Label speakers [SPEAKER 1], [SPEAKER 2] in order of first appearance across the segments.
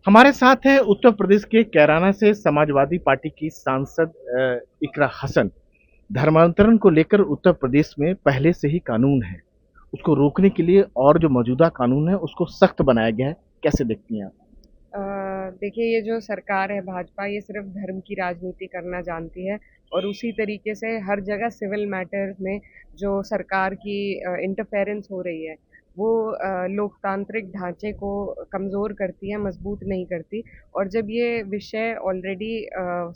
[SPEAKER 1] हमारे साथ हैं उत्तर प्रदेश के कैराना से समाजवादी पार्टी की सांसद इकरा हसन। धर्मांतरण को लेकर उत्तर प्रदेश में पहले से ही कानून है। उसको रोकने के लिए और जो मौजूदा कानून है उसको सख्त बनाया गया है। कैसे देखती हैं आप?
[SPEAKER 2] अ, देखिए, ये जो सरकार है भाजपा, ये सिर्फ धर्म की राजनीति करना जानती है। और उसी तरीके से हर जगह सिविल मैटर्स में जो सरकार की इंटरफेरेंस हो रही है, वो लोकतांत्रिक ढांचे को कमज़ोर करती है, मजबूत नहीं करती। और जब ये विषय ऑलरेडी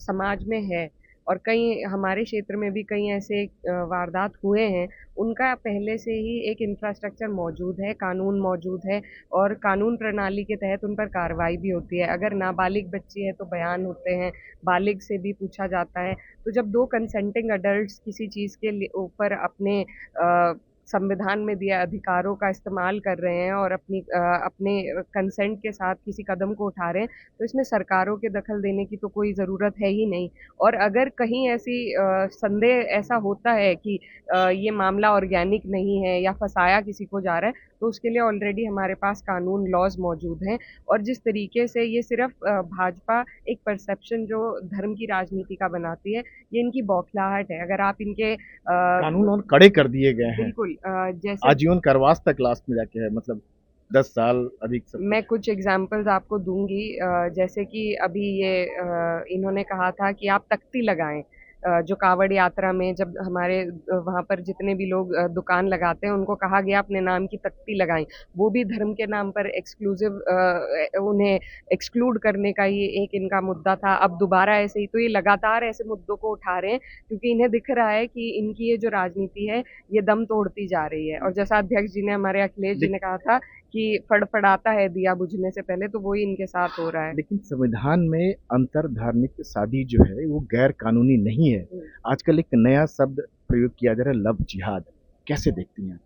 [SPEAKER 2] समाज में है, और कई हमारे क्षेत्र में भी कई ऐसे वारदात हुए हैं, उनका पहले से ही एक इंफ्रास्ट्रक्चर मौजूद है, कानून मौजूद है। और कानून प्रणाली के तहत उन पर कार्रवाई भी होती है। अगर नाबालिग बच्ची है तो बयान होते हैं, बालिग से भी पूछा जाता है। तो जब दो कंसेंटिंग अडल्ट्स किसी चीज़ के ऊपर अपने संविधान में दिए अधिकारों का इस्तेमाल कर रहे हैं और अपने कंसेंट के साथ किसी कदम को उठा रहे हैं, तो इसमें सरकारों के दखल देने की तो कोई ज़रूरत है ही नहीं। और अगर कहीं ऐसी संदेह ऐसा होता है कि ये मामला ऑर्गेनिक नहीं है या फंसाया किसी को जा रहा है, तो उसके लिए ऑलरेडी हमारे पास कानून लॉज मौजूद हैं। और जिस तरीके से ये सिर्फ भाजपा एक परसेप्शन जो धर्म की राजनीति का बनाती है, ये इनकी बौखलाहट है। अगर आप इनके
[SPEAKER 1] कानून और कड़े कर दिए गए हैं।
[SPEAKER 2] बिल्कुल जैसे
[SPEAKER 1] आजीवन कारावास तक लास्ट में जाके है, मतलब 10 साल अधिक सब
[SPEAKER 2] मैं
[SPEAKER 1] कुछ।
[SPEAKER 2] कुछ एग्जांपल्स आपको दूंगी। जैसे कि अभी ये इन्होंने कहा था कि आप तख्ती लगाएं। जो कावड़ यात्रा में जब हमारे वहाँ पर जितने भी लोग दुकान लगाते हैं, उनको कहा गया अपने नाम की तख्ती लगाएं। वो भी धर्म के नाम पर एक्सक्लूसिव उन्हें एक्सक्लूड करने का ये एक इनका मुद्दा था। अब दोबारा ऐसे ही, तो ये लगातार ऐसे मुद्दों को उठा रहे हैं क्योंकि इन्हें दिख रहा है कि इनकी ये जो राजनीति है, ये दम तोड़ती जा रही है। और जैसा अध्यक्ष जी ने, हमारे अखिलेश जी ने कहा था कि फड़फड़ाता है दिया बुझने से पहले, तो वही इनके साथ हो रहा है।
[SPEAKER 1] लेकिन संविधान में अंतर धार्मिक शादी जो है वो गैर कानूनी नहीं है।
[SPEAKER 2] हम्म।
[SPEAKER 1] आजकल एक नया शब्द प्रयोग किया जा रहा है, लव जिहाद। कैसे देखती हैं?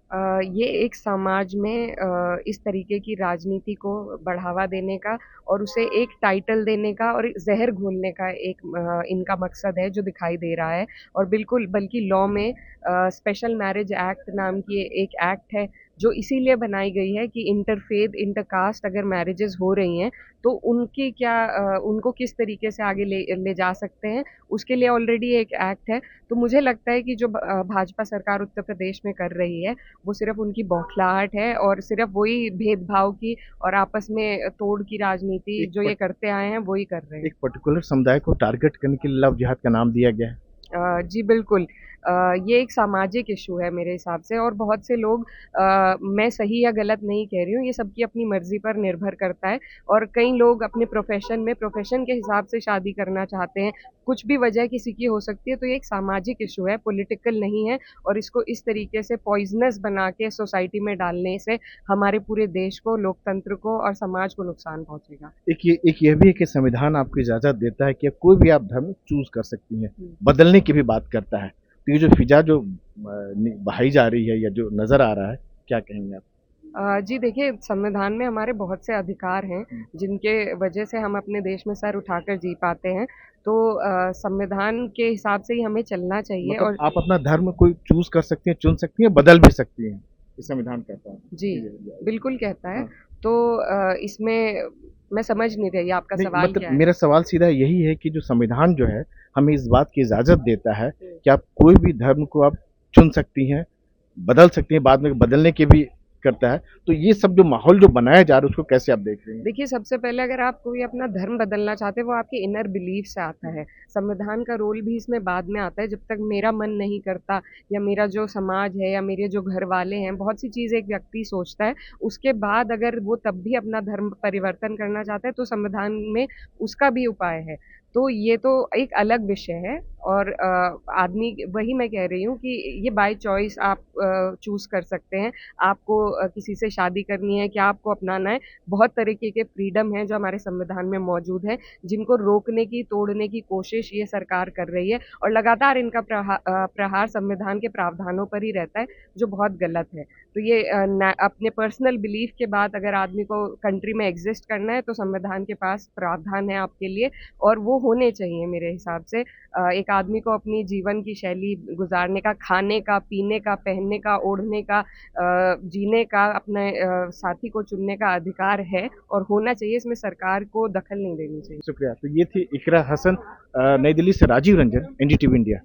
[SPEAKER 2] ये एक समाज में इस तरीके की राजनीति को बढ़ावा देने का और उसे एक टाइटल देने का और एक जहर घोलने का एक इनका मकसद है, जो दिखाई दे रहा है। और बिल्कुल, बल्कि लॉ में स्पेशल मैरिज एक्ट नाम की एक एक्ट है, जो इसीलिए बनाई गई है कि इंटरफेथ इंटरकास्ट अगर मैरिजेस हो रही हैं, तो उनकी क्या उनको किस तरीके से आगे ले ले जा सकते हैं, उसके लिए ऑलरेडी एक एक्ट है। तो मुझे लगता है कि जो भाजपा सरकार उत्तर प्रदेश में कर रही है, वो सिर्फ उनकी बौखलाहट है और सिर्फ वही भेदभाव की और आपस में तोड़ की राजनीति
[SPEAKER 1] एक
[SPEAKER 2] जो ये
[SPEAKER 1] पट,
[SPEAKER 2] करते आए हैं, वही कर रहे हैं।
[SPEAKER 1] एक पर्टिकुलर समुदाय को टारगेट करने के लिए लव जिहाद का नाम दिया गया है।
[SPEAKER 2] जी बिल्कुल। ये एक सामाजिक इशू है मेरे हिसाब से। और बहुत से लोग, मैं सही या गलत नहीं कह रही हूँ, ये सबकी अपनी मर्जी पर निर्भर करता है। और कई लोग अपने प्रोफेशन के हिसाब से शादी करना चाहते हैं। कुछ भी वजह किसी की हो सकती है, तो ये एक सामाजिक इशू है, पॉलिटिकल नहीं है। और इसको इस तरीके से पॉइजनस बना के सोसाइटी में डालने से हमारे पूरे देश को, लोकतंत्र को और समाज को नुकसान पहुंचेगा।
[SPEAKER 1] एक ये भी है कि संविधान आपको इजाजत देता है कि कोई भी आप धर्म चूज कर सकती हैं।
[SPEAKER 2] हम्म।
[SPEAKER 1] बदलने की भी बात करता है। तो ये जो फिजा जो बहाई जा रही है या जो नजर आ रहा है, क्या कहेंगे आप?
[SPEAKER 2] जी देखिए, संविधान में हमारे बहुत से अधिकार हैं, जिनके वजह से हम अपने देश में सर उठाकर जी पाते हैं। तो संविधान के हिसाब से ही हमें चलना चाहिए।
[SPEAKER 1] मतलब
[SPEAKER 2] और
[SPEAKER 1] आप अपना धर्म कोई चूज कर सकती हैं, चुन सकती हैं, बदल भी सकती हैं। ये संविधान कहता है।
[SPEAKER 2] जी, बिल्कुल कहता है।
[SPEAKER 1] हाँ।
[SPEAKER 2] तो इसमें मैं समझ नहीं रही आपका
[SPEAKER 1] नहीं,
[SPEAKER 2] सवाल
[SPEAKER 1] मतलब
[SPEAKER 2] क्या है।
[SPEAKER 1] मेरा सवाल सीधा यही है कि जो संविधान जो है हमें इस बात की इजाजत देता है
[SPEAKER 2] हम्म।
[SPEAKER 1] कि आप कोई भी धर्म को आप चुन सकती हैं, बदल सकती हैं, बाद में बदलने के भी करता है। तो ये सब जो माहौल जो बनाया जा रहा है उसको कैसे आप देख रही हैं?
[SPEAKER 2] देखिए, सबसे पहले अगर आप कोई अपना धर्म बदलना चाहते हैं, वो आपके इनर बिलीफ से आता है। संविधान का रोल भी इसमें बाद में आता है। जब तक मेरा मन नहीं करता, या मेरा जो समाज है या मेरे जो घर वाले हैं, बहुत सी चीज़ एक व्यक्ति सोचता है, उसके बाद अगर वो तब भी अपना धर्म परिवर्तन करना चाहता है, तो संविधान में उसका भी उपाय है। तो ये तो एक अलग विषय है। और आदमी, वही मैं कह रही हूँ कि ये बाय चॉइस आप चूज कर सकते हैं। आपको किसी से शादी करनी है, क्या आपको अपनाना है, बहुत तरीके के फ्रीडम है जो हमारे संविधान में मौजूद है, जिनको रोकने की, तोड़ने की कोशिश ये सरकार कर रही है। और लगातार इनका प्रहार संविधान के प्रावधानों पर ही रहता है, जो बहुत गलत है। तो ये अपने पर्सनल बिलीफ के बाद अगर आदमी को कंट्री में एग्जिस्ट करना है, तो संविधान के पास प्रावधान है आपके लिए, और वो होने चाहिए मेरे हिसाब से। एक आदमी को अपनी जीवन की शैली गुजारने का, खाने का, पीने का, पहनने का, ओढ़ने का, जीने का, अपने साथी को चुनने का अधिकार है और होना चाहिए। इसमें सरकार को दखल नहीं देनी चाहिए।
[SPEAKER 1] शुक्रिया। तो ये थी इकरा हसन, नई दिल्ली से राजीव रंजन, एनडीटीवी इंडिया।